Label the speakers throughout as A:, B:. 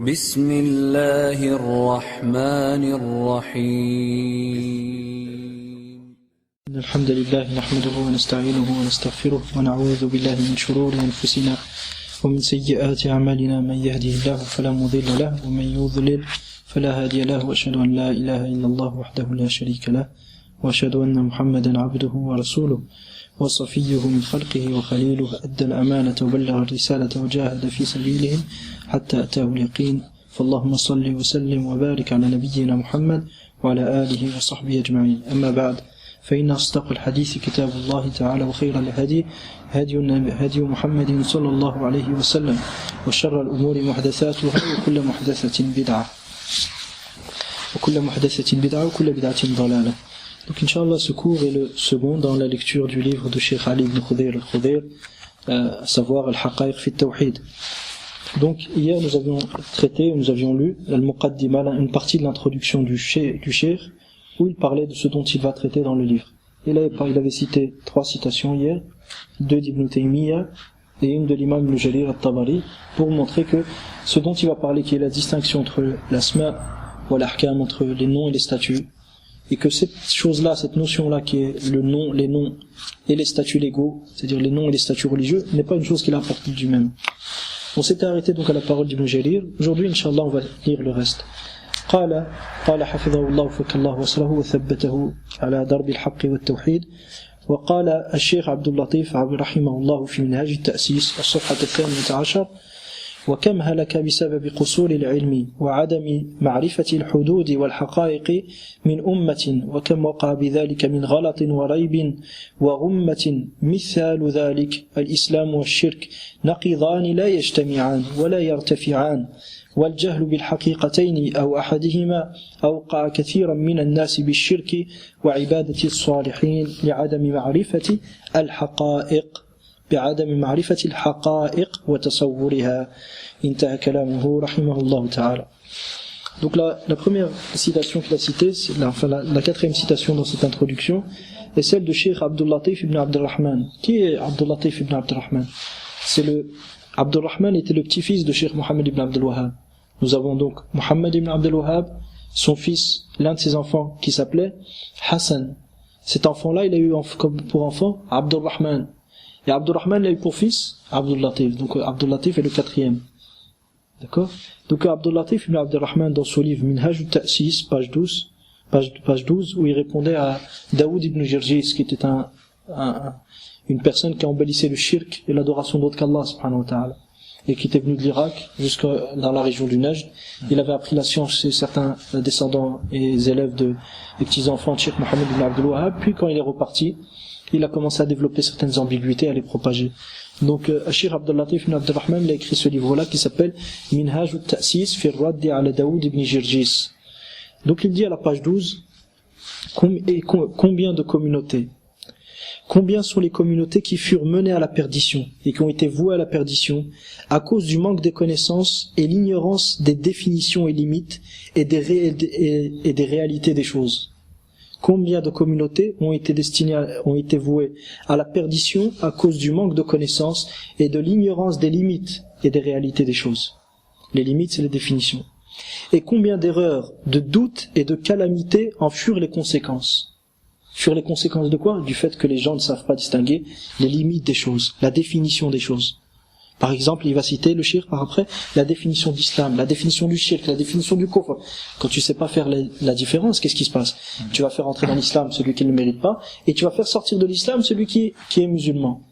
A: بسم الله الرحمن الرحيم
B: الحمد لله نحمده ونستعينه ونستغفره ونعوذ بالله من شرور أنفسنا ومن سيئات أعمالنا من يهده الله فلا مضل له ومن يضلل فلا هادي له وأشهد أن لا إله إلا الله وحده لا شريك له وأشهد أن محمدا عبده ورسوله وصفيه من خلقه وخليله أدى الأمانة وبلغ الرسالة وجاهد في سبيله حتى أتاه اليقين فاللهم صل وسلم وبارك على نبينا محمد وعلى آله وصحبه أجمعين. أما بعد فإن أصدق الحديث كتاب الله تعالى وخير الهدي هدي محمد صلى الله عليه وسلم وشر الأمور محدثاتها وكل محدثة بدعة وكل بدعة ضلالة. Donc Inch'Allah, ce cours est le second dans la lecture du livre de Cheikh Ali ibn Khudayr al-Khudayr, à savoir Al-Haqa'iq fi al-Tawhid. Donc hier nous avions lu Al-Muqaddima, une partie de l'introduction du Cheikh, où il parlait de ce dont il va traiter dans le livre. Et là il avait cité 3 citations hier, 2 d'Ibn Taymiyyah et une de l'imam Ibn Jarir al-Tabari, pour montrer que ce dont il va parler, qui est la distinction entre l'asma ou l'ahkam, entre les noms et les statuts, et que cette chose-là, cette notion-là qui est le nom, les noms et les statuts légaux, c'est-à-dire les noms et les statuts religieux, n'est pas une chose qu'il a apportée du même. On s'était arrêté donc à la parole d'Ibn Jarir. Aujourd'hui, Inch'Allah, on va lire le reste. قال حفظه الله وفك الله وصله وثبته على درب الحق والتوحيد. وقال الشيخ عبد اللطيف رحمه الله في منهاج التأسيس الصفحة 18: وكم هلك بسبب قصور العلم وعدم معرفة الحدود والحقائق من أمة، وكم وقع بذلك من غلط وريب وغمة. مثال ذلك الإسلام والشرك نقيضان لا يجتمعان ولا يرتفعان، والجهل بالحقيقتين أو أحدهما أوقع كثيرا من الناس بالشرك وعبادة الصالحين بعدم معرفة الحقائق وتصورها. انتهى كلامه رحمه الله تعالى. Donc la première citation qu'il a citée, c'est la quatrième citation dans cette introduction, est celle de Cheikh Abdul Latif ibn Abdul Rahman. Qui est Abdul Latif ibn Abdul Rahman? Abdul Rahman était le petit-fils de Cheikh Mohammed ibn Abdul Wahhab. Nous avons donc Mohammed ibn Abdul Wahhab, son fils, l'un de ses enfants, qui s'appelait Hassan. Cet enfant-là, il a eu pour enfant Abdul Rahman. Et Abdul Rahman a eu pour fils Abdul Latif. Donc Abdul Latif est le 4e. D'accord? Donc Abdul Latif ibn Abdul Rahman, dans son livre Minhaj al-Ta'sis, page 12, où il répondait à Daoud ibn Jirjis, qui était une personne qui embellissait le shirk et l'adoration d'autre qu'Allah subhanahu wa ta'ala, et qui était venu de l'Irak jusqu'à dans la région du Najd. Il avait appris la science chez certains descendants et élèves des petits-enfants de Cheikh Mohammed ibn Abdul Wahhab. Puis quand il est reparti, il a commencé à développer certaines ambiguïtés, à les propager. Donc Cheikh Abdul Latif ibn Abdul Rahman, il a écrit ce livre-là qui s'appelle Minhaj al-Ta'sis fi ar-Radd ala Daoud ibn Jirjis. Donc il dit à la page 12, combien de communautés, combien sont les communautés qui furent menées à la perdition et qui ont été vouées à la perdition à cause du manque de connaissances et l'ignorance des définitions et limites et des réalités des choses. Combien de communautés ont été vouées à la perdition à cause du manque de connaissances et de l'ignorance des limites et des réalités des choses. Les limites, c'est les définitions. Et combien d'erreurs, de doutes et de calamités en furent les conséquences. Furent les conséquences de quoi? Du fait que les gens ne savent pas distinguer les limites des choses, la définition des choses. Par exemple, il va citer le shirk par après, la définition d'islam, la définition du shirk, la définition du kufr. Quand tu sais pas faire la différence, qu'est-ce qui se passe? Tu vas faire entrer dans l'islam celui qui ne le mérite pas, et tu vas faire sortir de l'islam celui qui est musulman.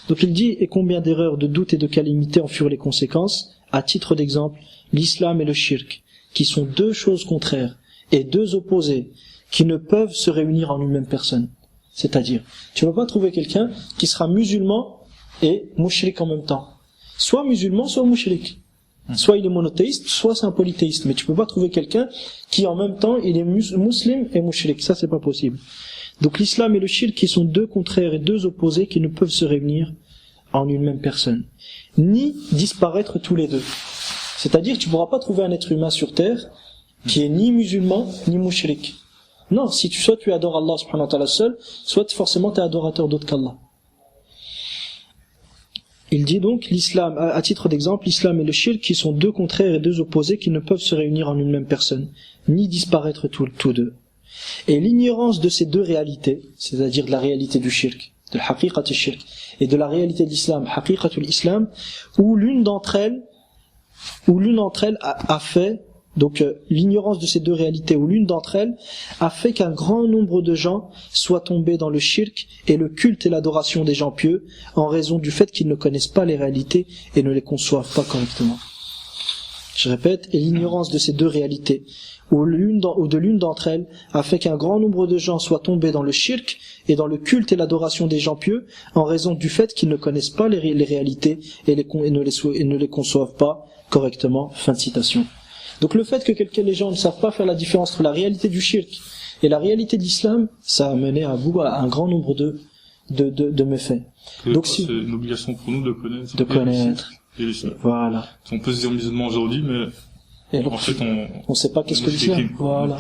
B: Donc il dit, et combien d'erreurs, de doutes et de calamités en furent les conséquences? À titre d'exemple, l'islam et le shirk, qui sont 2 choses contraires et 2 opposés, qui ne peuvent se réunir en une même personne. C'est-à-dire, tu vas pas trouver quelqu'un qui sera musulman et mushrik en même temps. Soit musulman, soit mushrik. Soit il est monothéiste, soit c'est un polythéiste. Mais tu peux pas trouver quelqu'un qui en même temps il est musulman et mushrik. Ça, c'est pas possible. Donc l'islam et le shirk, qui sont 2 contraires et 2 opposés, qui ne peuvent se réunir en une même personne, ni disparaître tous les 2. C'est-à-dire, tu pourras pas trouver un être humain sur terre qui est ni musulman ni mushrik. Non, soit tu adores Allah subhanahu wa ta'ala seul, soit forcément tu es adorateur d'autre qu'Allah. Il dit donc, l'islam, à titre d'exemple, l'islam et le shirk qui sont deux contraires et deux opposés qui ne peuvent se réunir en une même personne, ni disparaître tous deux. Et l'ignorance de ces deux réalités, c'est-à-dire de la réalité du shirk, de la haqiqat al-shirk, et de la réalité de l'islam, haqiqat al-islam, où l'une d'entre elles a fait, donc l'ignorance de ces deux réalités, où l'une d'entre elles a fait qu'un grand nombre de gens soient tombés dans le shirk et le culte et l'adoration des gens pieux, en raison du fait qu'ils ne connaissent pas les réalités et ne les conçoivent pas correctement. Je répète, et l'ignorance de ces deux réalités, ou de l'une d'entre elles, a fait qu'un grand nombre de gens soient tombés dans le shirk et dans le culte et l'adoration des gens pieux, en raison du fait qu'ils ne connaissent pas les réalités et ne les conçoivent pas correctement. Fin de citation. Donc le fait que les gens ne savent pas faire la différence entre la réalité du shirk et la réalité de l'islam, ça a mené à un grand nombre de méfaits. Donc
C: c'est une obligation pour nous de connaître. Et l'islam.
B: Voilà.
C: On peut se dire musulman aujourd'hui, mais en fait,
B: on sait pas qu'est-ce que l'islam. Voilà.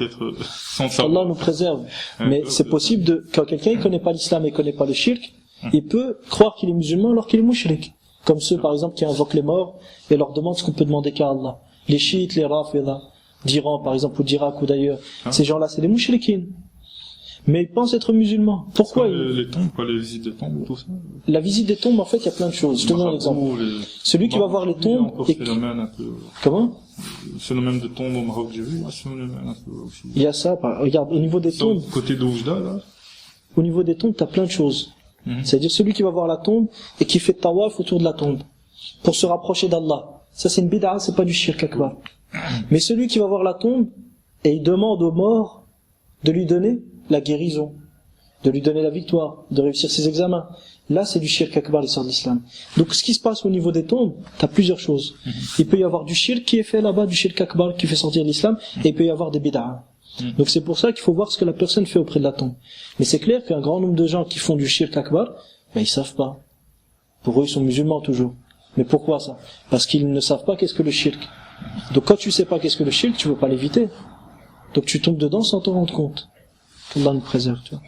B: Allah nous préserve. Mais c'est possible quand quelqu'un ne connaît pas l'islam et ne connaît pas le shirk, il peut croire qu'il est musulman alors qu'il est mushrik. Comme ceux, par exemple, qui invoquent les morts et leur demandent ce qu'on peut demander qu'à Allah. Les chiites, les rafida, d'Iran, par exemple, ou d'Irak, ou d'ailleurs. Ces gens-là, c'est des mushrikines. Mais ils pensent être musulmans. Pourquoi
C: les tombes, les visites des tombes, tout ça.
B: La visite des tombes, en fait, il y a plein de choses. Je te donne un exemple. Celui qui va voir les tombes. Comment?
C: Le phénomène de tombes au Maroc, j'ai vu, un peu aussi.
B: Il y a ça, regarde, au niveau des tombes.
C: Côté d'Oujda, là.
B: Au niveau des tombes, t'as plein de choses. C'est-à-dire celui qui va voir la tombe et qui fait tawaf autour de la tombe. Pour se rapprocher d'Allah. Ça, c'est une bid'a, c'est pas du shirk akbar. Mais celui qui va voir la tombe et il demande aux morts de lui donner la guérison, de lui donner la victoire, de réussir ses examens. Là, c'est du shirk akbar, l'histoire de l'islam. Donc, ce qui se passe au niveau des tombes, t'as plusieurs choses. Il peut y avoir du shirk qui est fait là-bas, du shirk akbar qui fait sortir l'islam, et il peut y avoir des bid'a. Donc, c'est pour ça qu'il faut voir ce que la personne fait auprès de la tombe. Mais c'est clair qu'un grand nombre de gens qui font du shirk akbar, ils savent pas. Pour eux, ils sont musulmans toujours. Mais pourquoi ça? Parce qu'ils ne savent pas qu'est-ce que le shirk. Donc quand tu sais pas qu'est-ce que le shirk, tu veux pas l'éviter. Donc tu tombes dedans sans t'en rendre compte. Allah nous préserve, tu vois.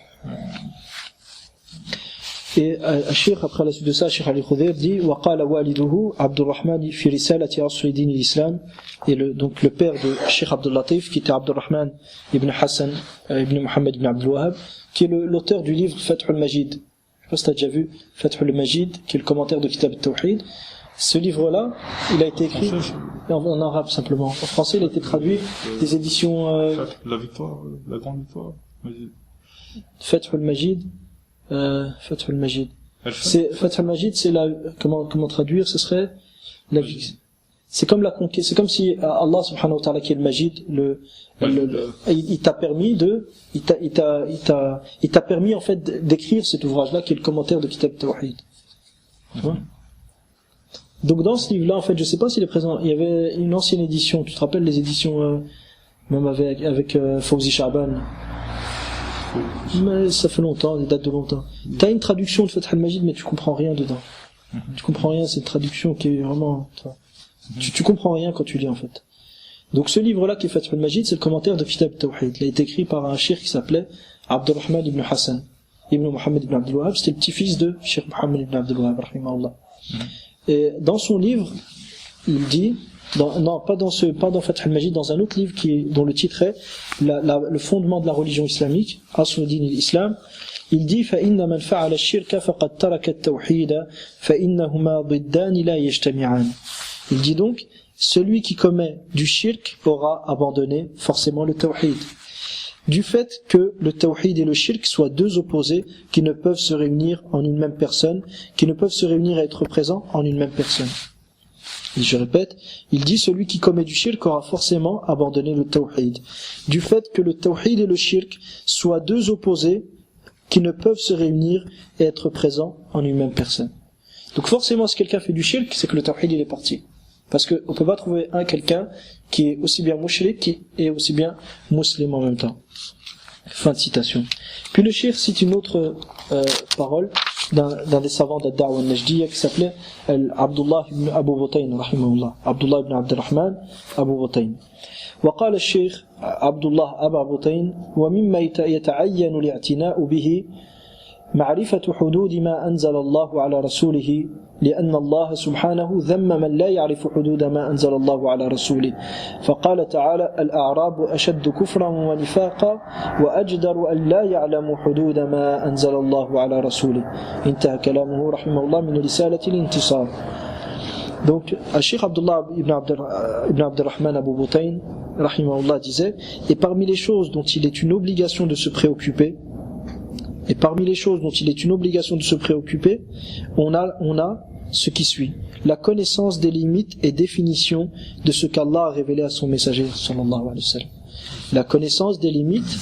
B: Et Cheikh, après la suite de ça, Cheikh Ali Khudayr dit وقال والده عبد الرحمن في رسالة أصل دين الإسلام. Et donc le père de Cheikh Abdul Latif, qui était Abdul Rahman ibn Hassan ibn Muhammad ibn Abdul Wahhab, qui est l'auteur du livre Fath al-Majid. Je sais pas si t'as déjà vu Fath al-Majid, qui est le commentaire de Kitab al-Tawhid. Ce livre-là, il a été écrit en arabe simplement. En français, il a été traduit des éditions.
C: La victoire, la grande victoire.
B: Fath al-Majid. Fath al-Majid. Fath al-Majid, c'est la comment traduire? Ce serait la. C'est comme la conquête. C'est comme si Allah subhanahu wa ta'ala qui est le Majid, il t'a permis en fait d'écrire cet ouvrage-là qui est le commentaire de Kitab Tawhid. Tu vois? Donc dans ce livre-là, en fait, je sais pas s'il est présent. Il y avait une ancienne édition. Tu te rappelles les éditions même avec Fawzi Sha'ban. Mais ça fait longtemps, des dates de longtemps. T'as une traduction de Fath al-Majid, mais tu comprends rien dedans. Tu comprends rien. C'est une traduction qui est vraiment. Tu comprends rien quand tu lis en fait. Donc ce livre-là qui est Fath al-Majid, c'est le commentaire de Kitab Tawhid. Il a été écrit par un cheikh qui s'appelait Abdul Rahman ibn Hassan ibn Muhammad ibn Abdul Wahhab. C'était le petit-fils de Cheikh Muhammad ibn Abdul Wahhab, rahimahullah. Et dans son livre, il dit, pas dans Fath al-Majid, dans un autre livre dont le titre est le fondement de la religion islamique, Asl din al-Islam, il dit فَإِنَّ مَنْ فَعَلَ الشِّرْكَ فَقَدْ تَرَكَ التَّوْحِيدَ فَإِنَّهُمَا ضِدَّانِ لَا يَجْتَمِعَانِ. Il dit donc, celui qui commet du shirk aura abandonné forcément le tawhid. Du fait que le tawhid et le shirk soient deux opposés qui ne peuvent se réunir en une même personne, qui ne peuvent se réunir et être présents en une même personne. Et je répète, il dit celui qui commet du shirk aura forcément abandonné le tawhid. Du fait que le tawhid et le shirk soient deux opposés qui ne peuvent se réunir et être présents en une même personne. Donc forcément, si quelqu'un fait du shirk, c'est que le tawhid il est parti. Parce qu'on peut pas trouver quelqu'un qui est aussi bien mushrik et aussi bien musulman en même temps. Fin de citation. Puis le cheikh cite une autre parole d'un des savants d'Ad-Da'wa al-Najdiyya qui s'appelait Abdullah ibn Abu Butayn, rahimahullah. Abdullah ibn Abdurrahman Abu Butayn. وقال الشيخ عبد الله أبا بطين ومما يتعين الاعتناء به معرفة حدود ما أنزل الله على رسوله لأن الله سبحانه ذم من لا يعرف حدود ما أنزل الله على رسوله فقال تعالى الأعراب أشد كفرا ونفاقا وأجدر أن لا يعلموا حدود ما أنزل الله على رسوله انتهى كلامه رحمه الله من رسالة الانتصار. Donc, Cheikh Abdullah ibn Abdurrahman Abu Butayn, rahimahullah, disait, et parmi les choses dont il est une obligation de se préoccuper, on a ce qui suit, la connaissance des limites et définitions de ce qu'Allah a révélé à son messager, sallallahu alayhi wa sallam. La connaissance des limites,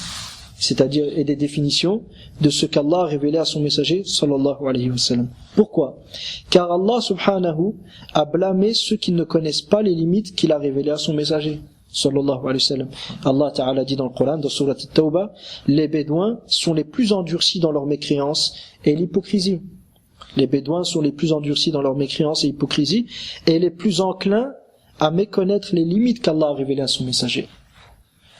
B: c'est-à-dire et des définitions de ce qu'Allah a révélé à son messager sallallahu alayhi wa sallam. Pourquoi? Car Allah subhanahu a blâmé ceux qui ne connaissent pas les limites qu'il a révélées à son messager sallallahu alayhi wa sallam. Allah ta'ala dit dans le Coran, dans Surat At-Tawbah, les Bédouins sont les plus endurcis dans leur mécréance et l'hypocrisie. Les Bédouins sont les plus endurcis dans leur mécréance et hypocrisie et les plus enclins à méconnaître les limites qu'Allah a révélées à son messager.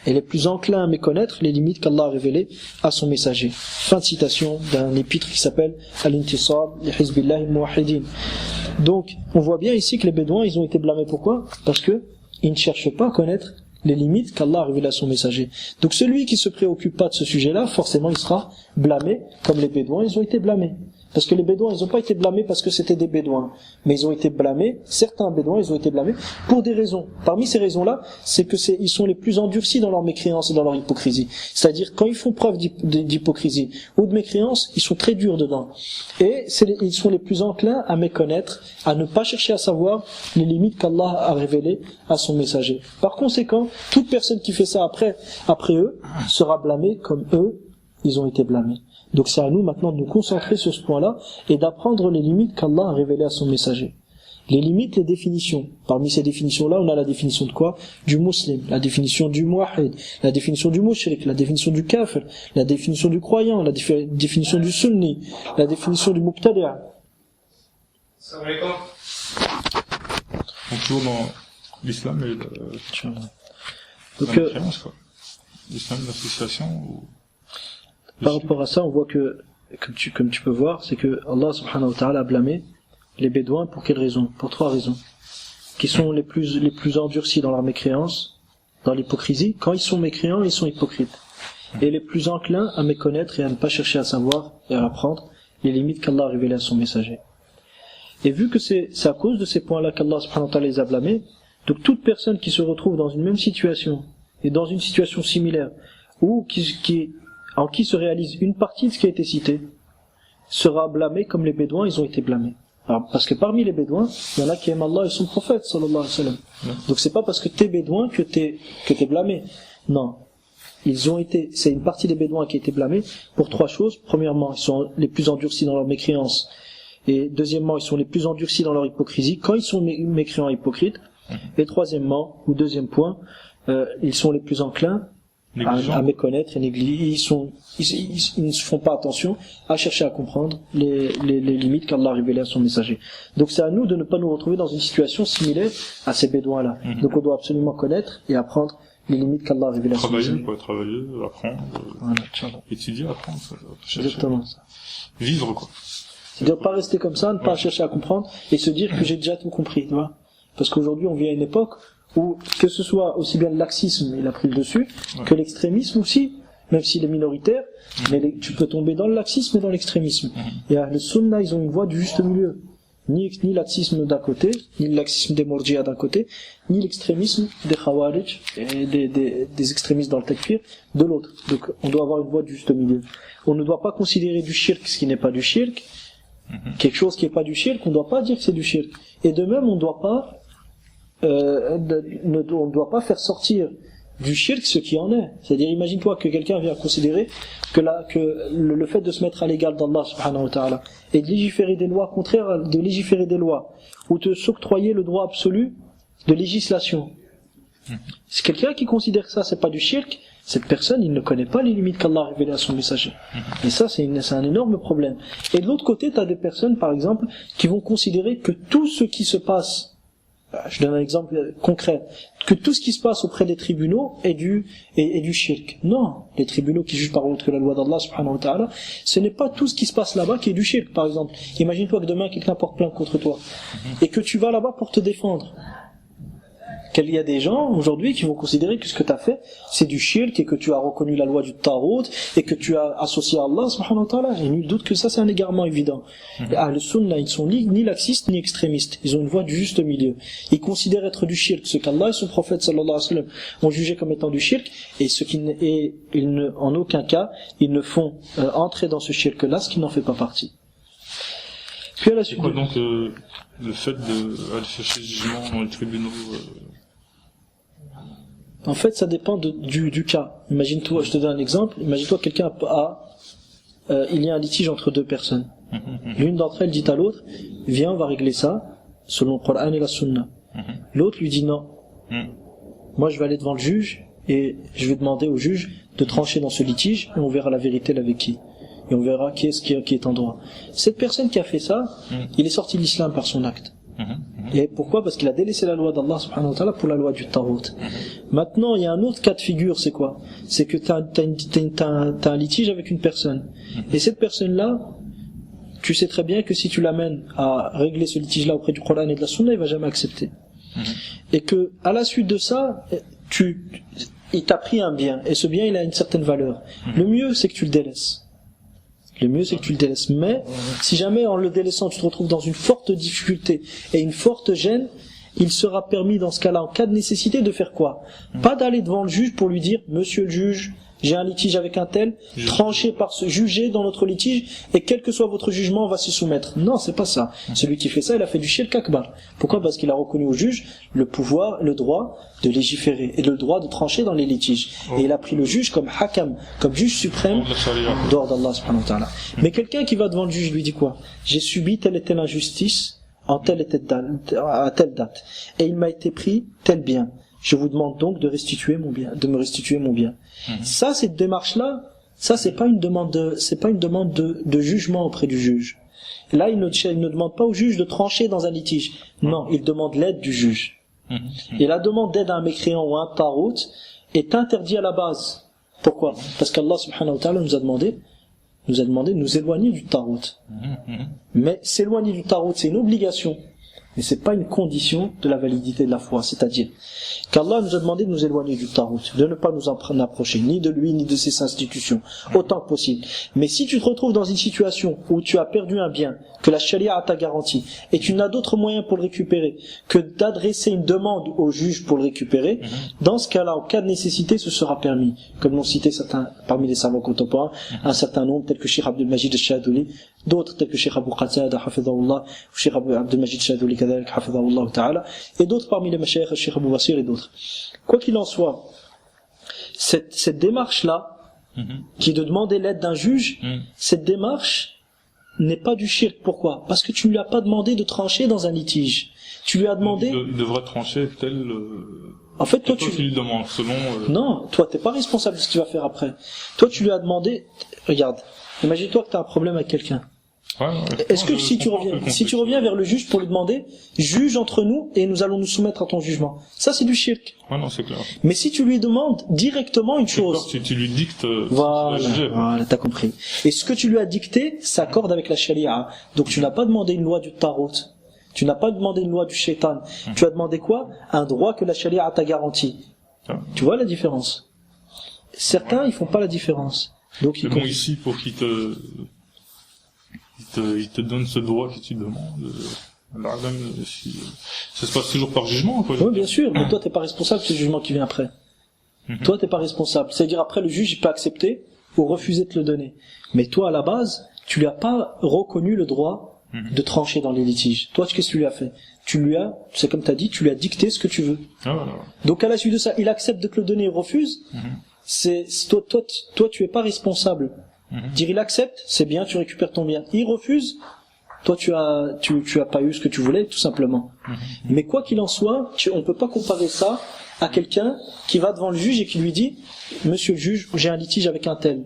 B: Et les plus enclins à méconnaître les limites qu'Allah a révélées à son messager. Fin de citation d'un épître qui s'appelle Al-Intisar li Hizbillahi al-Muwahhidin. Donc, on voit bien ici que les Bédouins, ils ont été blâmés. Pourquoi? Parce que ils ne cherchent pas à connaître les limites qu'Allah a révélées à son messager. Donc, celui qui se préoccupe pas de ce sujet-là, forcément, il sera blâmé, comme les Bédouins, ils ont été blâmés. Parce que les Bédouins, ils n'ont pas été blâmés parce que c'était des Bédouins. Mais ils ont été blâmés, certains Bédouins, ils ont été blâmés pour des raisons. Parmi ces raisons-là, c'est que ils sont les plus endurcis dans leur mécréance et dans leur hypocrisie. C'est-à-dire, quand ils font preuve d'hypocrisie ou de mécréance, ils sont très durs dedans. Et ils sont les plus enclins à méconnaître, à ne pas chercher à savoir les limites qu'Allah a révélées à son messager. Par conséquent, toute personne qui fait ça après eux, sera blâmée comme eux, ils ont été blâmés. Donc c'est à nous maintenant de nous concentrer sur ce point-là et d'apprendre les limites qu'Allah a révélées à son messager. Les limites, les définitions. Parmi ces définitions-là, on a la définition de quoi? Du musulman, la définition du muwahhid, la définition du mushrik, la définition du kafir, la définition du croyant, la définition du sunni, la définition du mubtadi'.
C: Donc toujours dans l'islam et l'islam d'association ou...
B: Par rapport à ça, on voit que, comme tu peux voir, c'est que Allah subhanahu wa ta'ala a blâmé les Bédouins pour quelle raison? Pour 3 raisons. Qui sont les plus endurcis dans leur mécréance, dans l'hypocrisie. Quand ils sont mécréants, ils sont hypocrites. Et les plus enclins à méconnaître et à ne pas chercher à savoir et à apprendre les limites qu'Allah a révélées à son messager. Et vu que c'est à cause de ces points-là qu'Allah subhanahu wa ta'ala les a blâmés, donc toute personne qui se retrouve dans une même situation, et dans une situation similaire, ou en qui se réalise une partie de ce qui a été cité, sera blâmé comme les Bédouins, ils ont été blâmés. Alors, parce que parmi les Bédouins, il y en a qui aiment Allah et son prophète, sallallahu alayhi wa sallam. Donc c'est pas parce que t'es Bédouin que t'es blâmé. Non. C'est une partie des Bédouins qui a été blâmée pour 3 choses. Premièrement, ils sont les plus endurcis dans leur mécréance. Et deuxièmement, ils sont les plus endurcis dans leur hypocrisie, quand ils sont mécréants et hypocrites. Et troisièmement, ou deuxième point, ils sont les plus enclins à méconnaître et négliger. Ils ne se font pas attention à chercher à comprendre les limites qu'Allah a révélées à son messager. Donc c'est à nous de ne pas nous retrouver dans une situation similaire à ces Bédouins-là. Donc on doit absolument connaître et apprendre les limites qu'Allah a révélées à son messager.
C: Travailler, apprendre, étudier, apprendre.
B: Exactement ça.
C: Vivre quoi.
B: C'est-à-dire pas rester comme ça, ne pas chercher à comprendre et se dire que j'ai déjà tout compris, tu vois. Parce qu'aujourd'hui on vit à une époque où que ce soit aussi bien le laxisme, il a pris le dessus, que l'extrémisme aussi, même s'il est minoritaire, mais tu peux tomber dans le laxisme et dans l'extrémisme. Et le sunna, ils ont une voie du juste milieu. Ni laxisme d'un côté, ni le laxisme des Murji'a d'un côté, ni l'extrémisme des Khawarij et des extrémistes dans le takfir de l'autre. Donc on doit avoir une voie du juste milieu. On ne doit pas considérer du shirk ce qui n'est pas du shirk, quelque chose qui n'est pas du shirk, on ne doit pas dire que c'est du shirk. Et de même, on ne doit pas faire sortir du shirk ce qui en est. C'est-à-dire, imagine-toi que quelqu'un vient considérer que le fait de se mettre à l'égal d'Allah subhanahu wa ta'ala et de légiférer des lois contraires, de légiférer des lois ou de s'octroyer le droit absolu de législation. C'est quelqu'un qui considère que ça, c'est pas du shirk. Cette personne, il ne connaît pas les limites qu'Allah a révélées à son messager. Et ça, c'est un énorme problème. Et de l'autre côté, tu as des personnes, par exemple, qui vont considérer que tout ce qui se passe Je donne un exemple concret, que tout ce qui se passe auprès des tribunaux est du shirk. Non, les tribunaux qui jugent par autre que la loi d'Allah subhanahu wa ta'ala, ce n'est pas tout ce qui se passe là-bas qui est du shirk. Par exemple, imagine-toi que demain quelqu'un porte plainte contre toi et que tu vas là-bas pour te défendre. Qu'il y a des gens aujourd'hui qui vont considérer que ce que tu as fait c'est du shirk et que tu as reconnu la loi du Tarout et que tu as associé à Allah subhanahu wa ta'ala, et nul doute que ça c'est un égarement évident. Les Sunna, ils sont ni laxistes ni extrémistes, ils ont une voie du juste milieu. Ils considèrent être du shirk ce qu'Allah et son prophète sallallahu alayhi wa sallam ont jugé comme étant du shirk, et en aucun cas ils ne font entrer dans ce shirk là ce qui n'en fait pas partie. Puis à la suite,
C: c'est quoi donc le fait d'aller chercher le jugement dans les tribunaux
B: En fait, ça dépend du cas. Imagine-toi, je te donne un exemple. Imagine-toi quelqu'un il y a un litige entre deux personnes. L'une d'entre elles dit à l'autre, viens, on va régler ça selon le Coran et la Sunna. L'autre lui dit non. Moi, je vais aller devant le juge et je vais demander au juge de trancher dans ce litige et on verra la vérité avec qui. Et on verra qui est en droit. Cette personne qui a fait ça, il est sorti de l'islam par son acte. Et pourquoi? Parce qu'il a délaissé la loi d'Allah subhanahu wa ta'ala pour la loi du Tarout. Maintenant, il y a un autre cas de figure, c'est quoi? C'est que t'as un litige avec une personne. Et cette personne-là, tu sais très bien que si tu l'amènes à régler ce litige-là auprès du Coran et de la Sunna, il va jamais accepter. Et que, à la suite de ça, il t'a pris un bien. Et ce bien, il a une certaine valeur. Le mieux, c'est que tu le délaisses. Mais si jamais en le délaissant tu te retrouves dans une forte difficulté et une forte gêne, il sera permis dans ce cas-là, en cas de nécessité, de faire quoi? Pas d'aller devant le juge pour lui dire, monsieur le juge, j'ai un litige avec un tel, tranché par ce juger dans notre litige, et quel que soit votre jugement, on va s'y soumettre. Non, c'est pas ça. Celui qui fait ça, il a fait du shirk akbar. Pourquoi? Parce qu'il a reconnu au juge le pouvoir, le droit de légiférer et le droit de trancher dans les litiges. Et il a pris le juge comme hakam, comme juge suprême d'ordre d'Allah subhanahu wa ta'ala. Mais quelqu'un qui va devant le juge lui dit quoi? J'ai subi telle et telle injustice à telle date, et il m'a été pris tel bien. Je vous demande donc de me restituer mon bien. Ça, cette démarche-là, ça c'est pas une demande de jugement auprès du juge. Là, il ne demande pas au juge de trancher dans un litige. Non, il demande l'aide du juge. Et la demande d'aide à un mécréant ou à un tarout est interdite à la base. Pourquoi? Parce qu'Allah subhanahu wa ta'ala nous a demandé de nous éloigner du tarout. Mais s'éloigner du tarout, c'est une obligation. Mais c'est pas une condition de la validité de la foi, c'est-à-dire qu'Allah nous a demandé de nous éloigner du Tarout, de ne pas nous en approcher, ni de lui, ni de ses institutions, autant que possible. Mais si tu te retrouves dans une situation où tu as perdu un bien, que la charia t'a garanti, et tu n'as d'autre moyen pour le récupérer que d'adresser une demande au juge pour le récupérer, dans ce cas-là, en cas de nécessité, ce sera permis. Comme l'ont cité certains, parmi les savants contemporains, un certain nombre, tels que Cheikh Abdul Majid al-Shadouli, d'autres tels que Cheikh Abu Qatada, hafidhahullah, ou Cheikh Abdul Majid al-Shadouli, hafidhahullah ta'ala, et d'autres parmi les mashayikh, Cheikh Abu Basir et d'autres. Quoi qu'il en soit, cette démarche-là, qui est de demander l'aide d'un juge, cette démarche n'est pas du shirk. Pourquoi? Parce que tu ne lui as pas demandé de trancher dans un litige. Tu lui as demandé...
C: Il devrait trancher tel...
B: En fait, toi,
C: tu lui demandes selon...
B: Non, toi, t'es pas responsable de ce que tu vas faire après. Toi, tu lui as demandé... Regarde, imagine-toi que tu as un problème avec quelqu'un. Est-ce que si tu reviens vers le juge pour lui demander, juge entre nous et nous allons nous soumettre à ton jugement, ça c'est du shirk.
C: Non, c'est clair.
B: Mais si tu lui demandes directement une chose,
C: si tu lui dictes,
B: voilà, t'as compris. Et ce que tu lui as dicté s'accorde avec la charia. Donc tu n'as pas demandé une loi du tarot, tu n'as pas demandé une loi du shaitan. Tu as demandé quoi? Un droit que la charia t'a garanti. Tu vois la différence? Certains ils font pas la différence. Donc
C: mais bon, ici pour qu'il il te donne ce droit que tu demandes. Ça se passe toujours par jugement, quoi.
B: Oui, bien sûr, mais toi t'es pas responsable de ce jugement qui vient après. Toi t'es pas responsable. C'est-à-dire après le juge il peut accepter ou refuser de te le donner. Mais toi à la base, tu lui as pas reconnu le droit de trancher dans les litiges. Toi qu'est-ce que tu lui as fait? C'est comme tu as dit, tu lui as dicté ce que tu veux. Donc à la suite de ça, il accepte de te le donner ou refuse. Toi tu es pas responsable. Dire il accepte, c'est bien, tu récupères ton bien. Il refuse, toi tu as pas eu ce que tu voulais, tout simplement. Mais quoi qu'il en soit, on peut pas comparer ça à quelqu'un qui va devant le juge et qui lui dit, monsieur le juge, j'ai un litige avec un tel.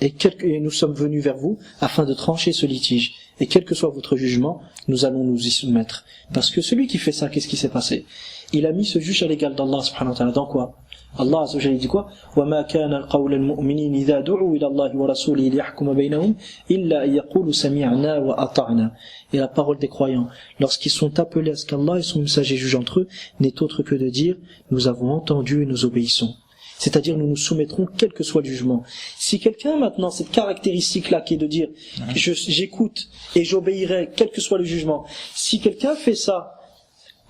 B: Et nous sommes venus vers vous afin de trancher ce litige. et quel que soit votre jugement, nous allons nous y soumettre. Parce que celui qui fait ça, qu'est-ce qui s'est passé? Il a mis ce juge à l'égal d'Allah subhanahu wa ta'ala. Dans quoi? Allah azza wa jalla dit quoi? وَمَا كَانَ الْقَوْلَ الْمُؤْمِنِينَ إِذَا دُعُوا إِلَى اللَّهِ وَرَسُولِهِ لِيَحْكُمَ بَيْنَهُمْ إِلَّا أَن يَقُولُوا سَمِعْنَا وَأَطَعْنَا. Et la parole des croyants, lorsqu'ils sont appelés à ce qu'Allah et son messager jugent entre eux, n'est autre que de dire, nous avons entendu et nous obéissons. C'est-à-dire, nous nous soumettrons quel que soit le jugement. Si quelqu'un, maintenant, cette caractéristique-là, qui est de dire, j'écoute et j'obéirai quel que soit le jugement, si quelqu'un fait ça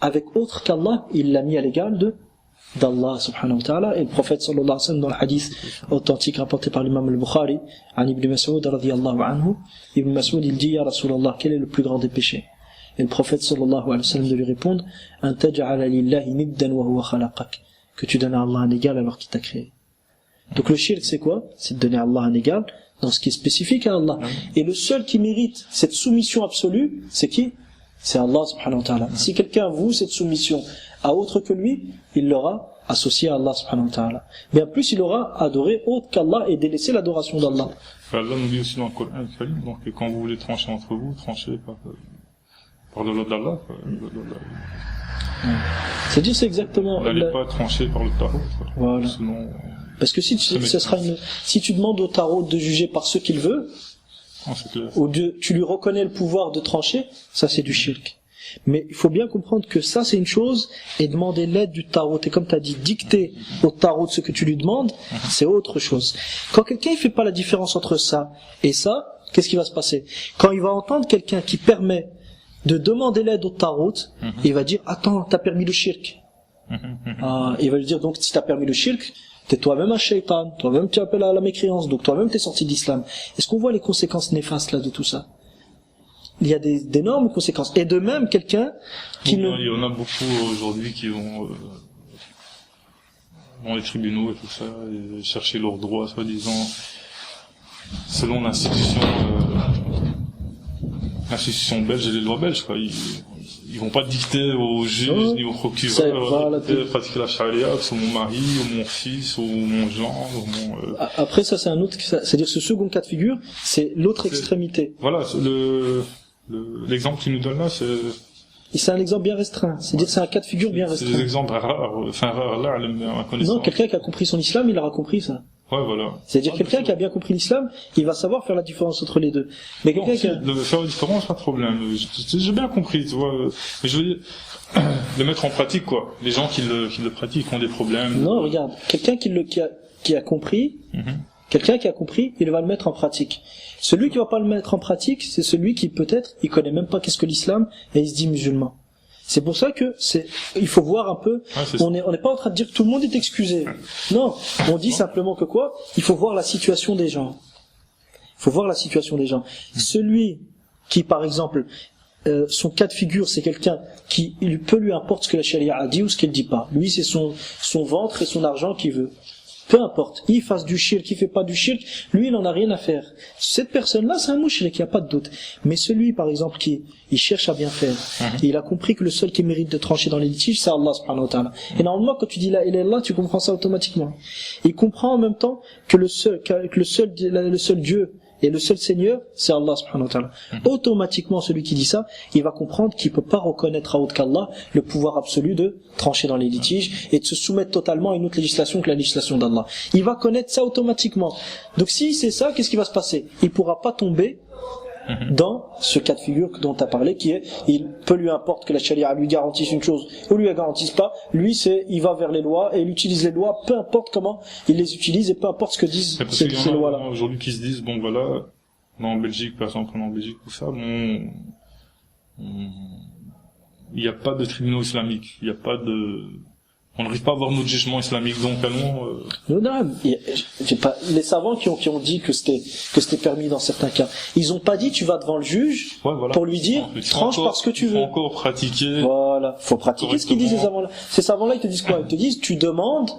B: avec autre qu'Allah, il l'a mis à l'égal d'Allah subhanahu wa ta'ala. Et le prophète sallallahu alayhi wa sallam, dans le hadith authentique rapporté par l'imam al-Bukhari, an Ibn Mas'ud radiyallahu anhu, Ibn Mas'ud il dit, ya Rasulallah, quel est le plus grand des péchés? Et le prophète sallallahu alayhi wa sallam de lui répondre, an taj'ala lillahi niddan wa huwa khalaqak, que tu donnes à Allah un égal alors qu'il t'a créé. Donc le shirk c'est quoi? C'est de donner à Allah un égal dans ce qui est spécifique à Allah. Et le seul qui mérite cette soumission absolue, c'est qui? C'est Allah subhanahu wa ta'ala. Si quelqu'un voue cette soumission à autre que lui, il l'aura associé à Allah subhanahu wa ta'ala. Bien plus, il aura adoré autre qu'Allah et délaissé l'adoration d'Allah.
C: Allah nous dit aussi dans le Coran, donc quand vous voulez trancher entre vous, tranchez par le lot d'Allah.
B: C'est-à-dire, c'est exactement...
C: N'allez pas trancher par le tarot.
B: Voilà.
C: Sinon,
B: parce que si tu demandes au tarot de juger par ce qu'il veut, ou tu lui reconnais le pouvoir de trancher, ça c'est du shirk. Mais il faut bien comprendre que ça c'est une chose, et demander l'aide du tarot, et comme tu as dit, dicter au tarot de ce que tu lui demandes, c'est autre chose. Quand quelqu'un ne fait pas la différence entre ça et ça, qu'est-ce qui va se passer? Quand il va entendre quelqu'un qui permet de demander l'aide au tarot, il va dire, attends, t'as permis le shirk. Il va lui dire, donc si t'as permis le shirk, t'es toi-même un shaitan, toi-même tu appelles à la mécréance, donc toi-même t'es sorti d'islam. Est-ce qu'on voit les conséquences néfastes là de tout ça? Il y a d'énormes conséquences. Et de même, quelqu'un qui
C: il y en a beaucoup aujourd'hui qui vont dans les tribunaux et tout ça, et chercher leurs droits, soi-disant, selon l'institution belge et les lois belges, quoi. Ils vont pas dicter aux juges ni aux procureurs pratiquer la charia, que c'est mon mari, ou mon fils, ou mon gendre, ou mon...
B: Après ça c'est un autre, c'est-à-dire ce second cas de figure, c'est l'autre extrémité.
C: Voilà, l'exemple qu'il nous donne là,
B: c'est un exemple bien restreint, c'est-à-dire c'est un cas de figure bien restreint.
C: C'est des exemples rares là, à ma connaissance.
B: Non, quelqu'un qui a compris son islam, il aura compris ça.
C: Ouais, voilà.
B: C'est-à-dire quelqu'un qui a bien compris l'islam, il va savoir faire la différence entre les deux. Mais quelqu'un qui a...
C: de faire la différence, pas de problème. J'ai bien compris, tu vois. Mais je veux dire, le mettre en pratique, quoi. Les gens qui le pratiquent ont des problèmes.
B: Non, regarde, quelqu'un qui a compris, quelqu'un qui a compris, il va le mettre en pratique. Celui qui va pas le mettre en pratique, c'est celui qui peut-être, il connaît même pas qu'est-ce que l'islam, et il se dit musulman. C'est pour ça que il faut voir un peu, on n'est pas en train de dire que tout le monde est excusé. Non, on dit simplement que quoi? Il faut voir la situation des gens. Il faut voir la situation des gens. Celui qui, par exemple, son cas de figure, c'est quelqu'un qui, peu lui importe ce que la charia a dit ou ce qu'elle dit pas. Lui, c'est son ventre et son argent qu'il veut. Peu importe, il fasse du shirk, il fait pas du shirk, lui il n'en a rien à faire. Cette personne-là, c'est un mouchrik, il n'y a pas de doute. Mais celui, par exemple, il cherche à bien faire, il a compris que le seul qui mérite de trancher dans les litiges, c'est Allah subhanahu wa ta'ala. Et normalement, quand tu dis la ilaha illallah, tu comprends ça automatiquement. Il comprend en même temps que le seul Dieu et le seul Seigneur, c'est Allah subhanahu wa ta'ala. Automatiquement, celui qui dit ça, il va comprendre qu'il peut pas reconnaître à autre qu'Allah le pouvoir absolu de trancher dans les litiges et de se soumettre totalement à une autre législation que la législation d'Allah. Il va connaître ça automatiquement. Donc si c'est ça, qu'est-ce qui va se passer? Il pourra pas tomber dans ce cas de figure dont tu as parlé, qui est, il peu lui importe que la charia lui garantisse une chose ou lui la garantisse pas, lui il va vers les lois et il utilise les lois, peu importe comment il les utilise et peu importe ce que disent ces lois-là.
C: Aujourd'hui qui se disent, bon voilà, en Belgique, par exemple, en Belgique, tout ça, il n'y a pas de tribunaux islamiques, il n'y a pas de... On n'arrive pas à avoir notre jugement islamique, donc allons...
B: Non, j'ai pas... Les savants qui ont dit que c'était permis dans certains cas, ils ont pas dit tu vas devant le juge pour lui dire tranche par ce que tu veux.
C: Faut encore pratiquer.
B: Voilà, faut pratiquer ce qu'ils disent ces savants-là. Ces savants-là, ils te disent quoi? Ils te disent tu demandes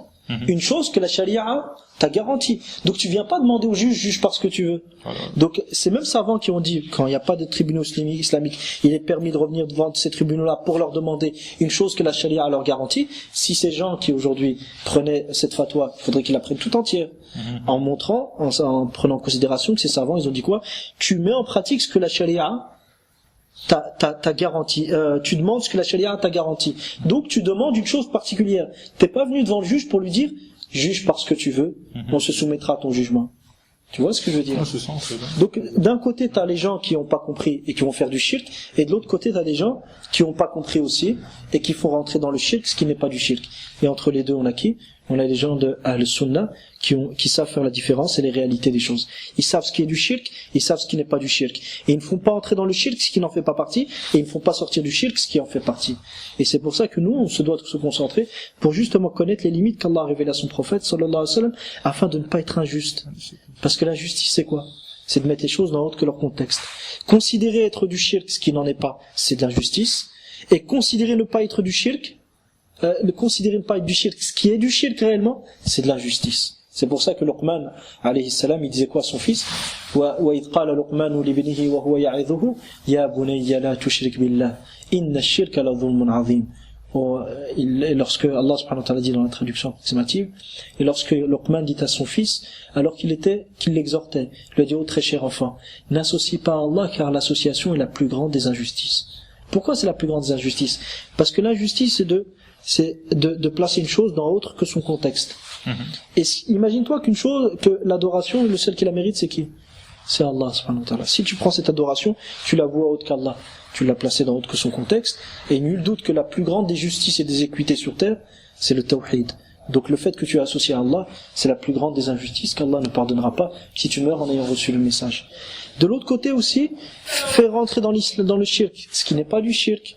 B: une chose que la charia t'a garantie. Donc tu viens pas demander au juge, juge par ce que tu veux. Voilà. Donc ces mêmes savants qui ont dit quand il n'y a pas de tribunaux islamiques, il est permis de revenir devant ces tribunaux-là pour leur demander une chose que la charia leur garantit. Si ces gens qui aujourd'hui prenaient cette fatwa, il faudrait qu'ils la prennent tout entière, en montrant, en prenant en considération que ces savants, ils ont dit quoi? Tu mets en pratique ce que la charia t'a garanti. Tu demandes ce que la charia t'a garanti. Donc tu demandes une chose particulière. T'es pas venu devant le juge pour lui dire juge parce que tu veux, on se soumettra à ton jugement. Tu vois ce que je veux dire? Donc d'un côté t'as les gens qui ont pas compris et qui vont faire du shirk, et de l'autre côté t'as des gens qui ont pas compris aussi et qui font rentrer dans le shirk ce qui n'est pas du shirk. Et entre les deux on a qui? On a les gens de Ahl-Sunnah qui savent faire la différence et les réalités des choses. Ils savent ce qui est du shirk, ils savent ce qui n'est pas du shirk. Et ils ne font pas entrer dans le shirk ce qui n'en fait pas partie, et ils ne font pas sortir du shirk ce qui en fait partie. Et c'est pour ça que nous, on se doit se concentrer pour justement connaître les limites qu'Allah a révélées à son prophète, sallallahu alayhi wa sallam, afin de ne pas être injuste. Parce que l'injustice, c'est quoi? C'est de mettre les choses dans autre que leur contexte. Considérer être du shirk ce qui n'en est pas, c'est de l'injustice. Et considérer ne pas être du shirk, considérer ne pas être du shirk ce qui est du shirk réellement, c'est de l'injustice. C'est pour ça que Luqman alayhi salam, il disait quoi à son fils? Wa idh qala Luqmanu li ibnihi wa huwa ya'idhuhu ya bunayya la tushrik billah inna ash-shirka la dhulmun 'azim. Lorsque Allah subhanahu wa ta'ala dit dans la traduction approximative, et lorsque Luqman dit à son fils, alors qu'il l'exhortait, il lui a dit: oh très cher enfant, n'associe pas à Allah, car l'association est la plus grande des injustices. Pourquoi c'est la plus grande des injustices? Parce que l'injustice c'est de placer une chose dans autre que son contexte. Et imagine-toi que l'adoration, le seul qui la mérite, c'est qui? C'est Allah subhanahu wa ta'ala. Si tu prends cette adoration, tu la vois autre qu'Allah, tu l'as placée dans autre que son contexte, et nul doute que la plus grande des justices et des équités sur terre, c'est le tawhid. Donc le fait que tu as associé à Allah, c'est la plus grande des injustices qu'Allah ne pardonnera pas si tu meurs en ayant reçu le message. De l'autre côté aussi, faire rentrer dans le shirk ce qui n'est pas du shirk,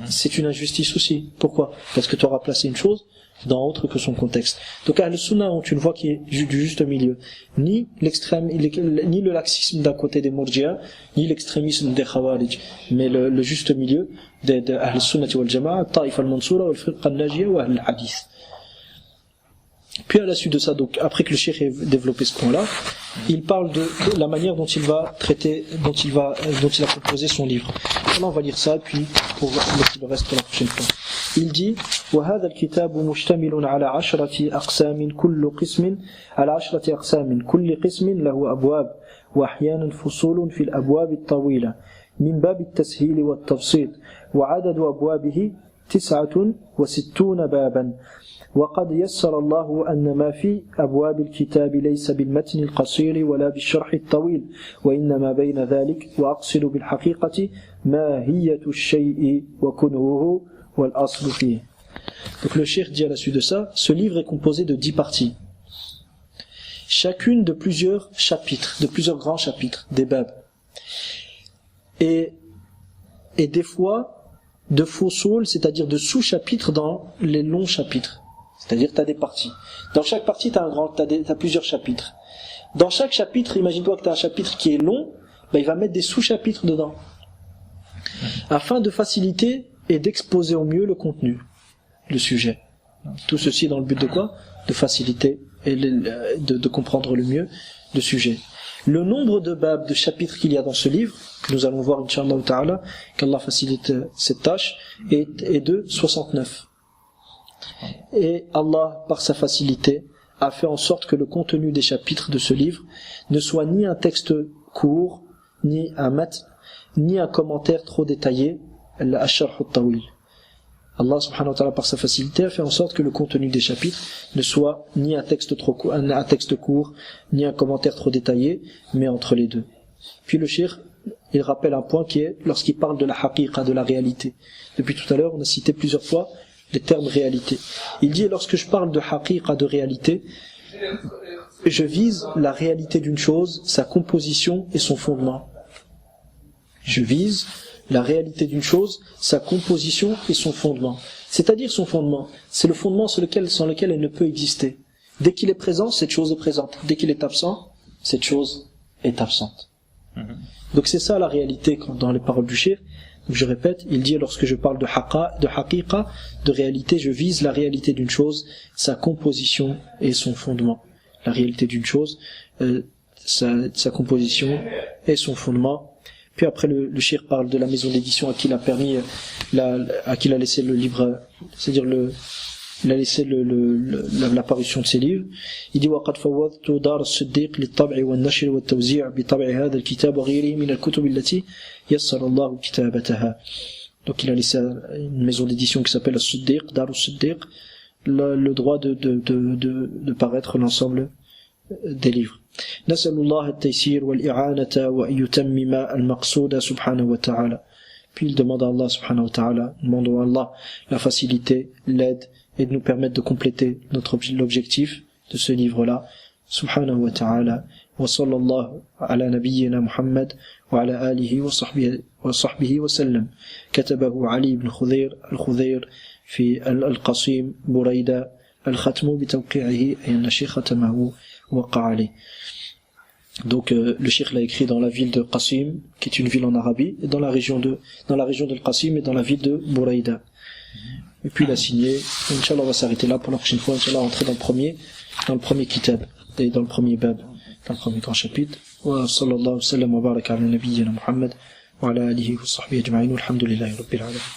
B: c'est une injustice aussi. Pourquoi? Parce que tu auras placé une chose dans autre que son contexte. Donc Ahl-Sunnah ont une voie qui est du juste milieu, ni le laxisme d'un côté des Murji'a, ni l'extrémisme des Khawarij, mais le juste milieu de Ahl-Sunnah wal Jama'a, Ta'ifa al-Mansura, al-Firqa al-Najiyya wa al-Hadith. Puis à la suite de ça, donc après que le cheikh ait développé ce point-là, il parle de la manière dont il va traiter, dont il a composé son livre. Alors on va lire ça, puis pour laisser le reste pour la prochaine fois. Il dit: وهذا الكتاب مشتمل على 10 أقسام كل قسم على 10 أقسام كل قسم له أبواب وأحيانا فصول في الأبواب الطويلة من باب التسهيل والتبسيط وعدد أبوابه 69 بابا وقد يسر الله أن ما في أبواب الكتاب ليس بالمتن القصير ولا بالشرح الطويل وإنما بين ذلك وأقصد بالحقيقة ماهية الشيء وكنهه والأصل فيه. Donc le cheikh dit à la suite de ça, ce livre est composé de 10 parties, chacune de plusieurs chapitres, de plusieurs grands chapitres, des babs, et des fois de fussul, c'est-à-dire de sous-chapitres dans les longs chapitres. C'est-à-dire que tu as des parties. Dans chaque partie, tu as plusieurs chapitres. Dans chaque chapitre, imagine-toi que tu as un chapitre qui est long, il va mettre des sous-chapitres dedans, afin de faciliter et d'exposer au mieux le contenu, le sujet. Tout ceci dans le but de quoi? De faciliter et de comprendre le mieux le sujet. Le nombre de babs, de chapitres qu'il y a dans ce livre, que nous allons voir, Inch'Allah ta'ala, qu'Allah facilite cette tâche, est de 69. Et Allah, par sa facilité, a fait en sorte que le contenu des chapitres de ce livre ne soit ni un texte court, ni un matn, ni un commentaire trop détaillé, al-Sharh al-Tawil. Allah subhanahu wa ta'ala, par sa facilité, a fait en sorte que le contenu des chapitres ne soit ni un texte court, ni un commentaire trop détaillé, mais entre les deux. Puis le cheikh, il rappelle un point qui est lorsqu'il parle de la haqiqa, de la réalité. Depuis tout à l'heure, on a cité plusieurs fois les termes réalité. Il dit: lorsque je parle de haqiqa, de réalité, je vise la réalité d'une chose, sa composition et son fondement. Je vise la réalité d'une chose, sa composition et son fondement. C'est-à-dire son fondement, c'est le fondement sans lequel elle ne peut exister. Dès qu'il est présent, cette chose est présente. Dès qu'il est absent, cette chose est absente. Donc c'est ça la réalité dans les paroles du cheikh. Je répète, il dit: lorsque je parle de haqiqa, de réalité, je vise la réalité d'une chose, sa composition et son fondement. La réalité d'une chose, sa composition et son fondement. Puis après le cheikh parle de la maison d'édition à qui il a laissé le livre, c'est-à-dire il a laissé l'apparition de ses livres. Il dit وقد فوضت دار الصديق للطبع والنشر والتوزيع بطبع هذا الكتاب وغيره من الكتب التي يسر الله كتابتها. Donc il a laissé une maison d'édition qui s'appelle As-Siddiq, Dar As-Siddiq, le droit de paraître l'ensemble des livres. نسأل الله التيسير والإعانة وأن يتمم المقصود سبحانه وتعالى. Puis il demande à Allah subhanahu wa ta'ala, demandons à Allah la facilité, l'aide et de nous permettre de compléter l'objectif de ce livre-là. Subhanahu wa ta'ala. Wa sallallahu ala nabiyyina Muhammad wa ala alihi wa sahbihi wa sallam. Katabahu Ali ibn Khudayr al-Khudayr fi al-Qasim Burayda al-Khatmu bi tawqi'ihi ay an-Shaykh khatamahu wa qa'ali. Donc le cheikh l'a écrit dans la ville de Qasim, qui est une ville en Arabie, et dans la région de Qasim et dans la ville de Buraïda. Et puis il a signé. Inch'Allah, on va s'arrêter là pour la prochaine fois. Inch'Allah, rentrer dans le premier kitab, et dans le premier bab, dans le premier grand chapitre. Wa sallallahu sallam wa baraka ala nabiyyina Muhammad wa ala alihi wa sahbihi ajma'in, walhamdulillahi rabbil alamin.